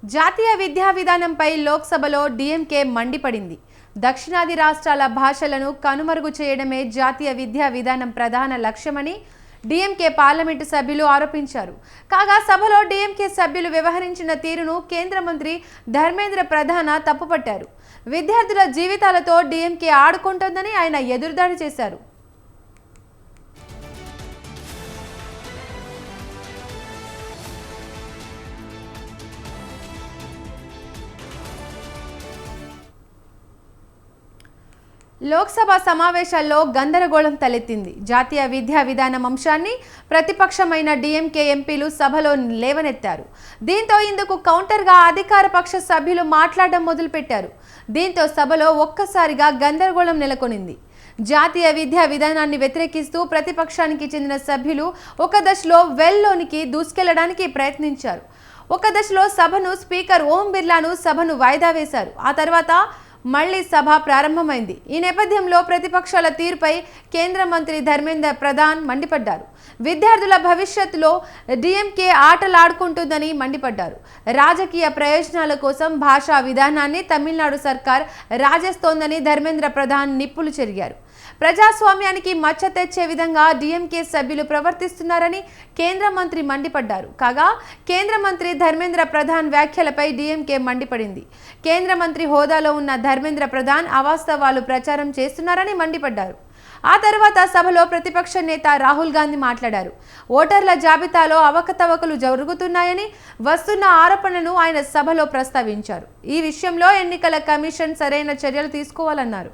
జాతీయ విద్యా విధానంపై లోక్సభలో డీఎంకే మండిపడింది. దక్షిణాది రాష్ట్రాల భాషలను కనుమరుగు చేయడమే జాతీయ విద్యా విధానం ప్రధాన లక్ష్యమని డీఎంకే పార్లమెంటు సభ్యులు ఆరోపించారు. కాగా సభలో డీఎంకే సభ్యులు వ్యవహరించిన తీరును కేంద్ర మంత్రి ధర్మేంద్ర ప్రధాన్ తప్పుపట్టారు. విద్యార్థుల జీవితాలతో డీఎంకే ఆడుకుంటోందని ఆయన ఎదురుదాడి చేశారు. లోక్సభ సమావేశాల్లో గందరగోళం తలెత్తింది. జాతీయ విద్యా విధానం అంశాన్ని ప్రతిపక్షమైన డీఎంకే ఎంపీలు సభలో లేవనెత్తారు. దీంతో ఇందుకు కౌంటర్గా అధికార పక్ష సభ్యులు మాట్లాడడం మొదలుపెట్టారు. దీంతో సభలో ఒక్కసారిగా గందరగోళం నెలకొనింది. జాతీయ విద్యా విధానాన్ని వ్యతిరేకిస్తూ ప్రతిపక్షానికి చెందిన సభ్యులు ఒక దశలో వెల్లోనికి దూసుకెళ్లడానికి ప్రయత్నించారు. ఒక దశలో సభను స్పీకర్ ఓం బిర్లాను సభను వాయిదా వేశారు. ఆ తర్వాత మళ్లీ సభ ప్రారంభమైంది. ఈ నేపథ్యంలో ప్రతిపక్షాల తీరుపై కేంద్ర మంత్రి ధర్మేంద్ర ప్రధాన్ మండిపడ్డారు. విద్యార్థుల భవిష్యత్తులో డీఎంకే ఆటలాడుకుంటుందని మండిపడ్డారు. రాజకీయ ప్రయోజనాల కోసం భాషా విధానాన్ని తమిళనాడు సర్కార్ రాజేస్తోందని ధర్మేంద్ర ప్రధాన్ నిప్పులు చెరిగారు. ప్రజాస్వామ్యానికి మచ్చ తెచ్చే విధంగా డీఎంకే సభ్యులు ప్రవర్తిస్తున్నారని కేంద్ర మంత్రి మండిపడ్డారు. కాగా కేంద్ర మంత్రి ధర్మేంద్ర ప్రధాన్ వ్యాఖ్యలపై డీఎంకే మండిపడింది. కేంద్ర మంత్రి హోదాలో ఉన్న ధర్మేంద్ర ప్రధాన్ అవాస్తవాలు ప్రచారం చేస్తున్నారని మండిపడ్డారు. ఆ తర్వాత సభలో ప్రతిపక్ష నేత రాహుల్ గాంధీ మాట్లాడారు. ఓటర్ల జాబితాలో అవకతవకలు జరుగుతున్నాయని వస్తున్న ఆరోపణలను ఆయన సభలో ప్రస్తావించారు. ఈ విషయంలో ఎన్నికల కమిషన్ సరైన చర్యలు తీసుకోవాలన్నారు.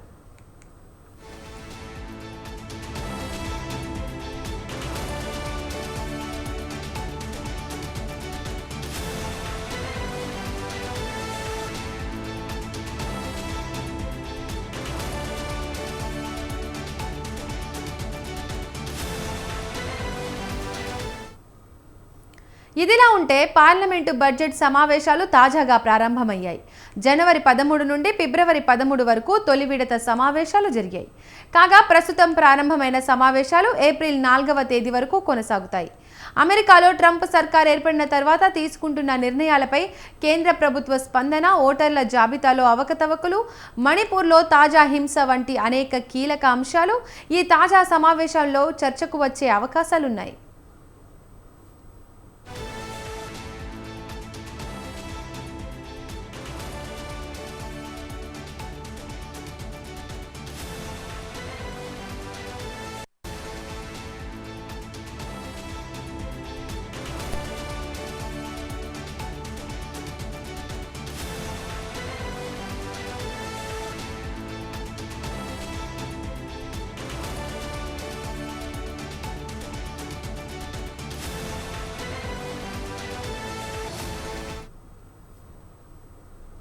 ఇదిలా ఉంటే పార్లమెంటు బడ్జెట్ సమావేశాలు తాజాగా ప్రారంభమయ్యాయి. జనవరి 13 నుండి ఫిబ్రవరి 13 వరకు తొలి విడత సమావేశాలు జరిగాయి. కాగా ప్రస్తుతం ప్రారంభమైన సమావేశాలు ఏప్రిల్ 4వ తేదీ వరకు కొనసాగుతాయి. అమెరికాలో ట్రంప్ సర్కార్ ఏర్పడిన తర్వాత తీసుకుంటున్న నిర్ణయాలపై కేంద్ర ప్రభుత్వ స్పందన, ఓటర్ల జాబితాలో అవకతవకలు, మణిపూర్లో తాజా హింస వంటి అనేక కీలక అంశాలు ఈ తాజా సమావేశాల్లో చర్చకు వచ్చే అవకాశాలున్నాయి.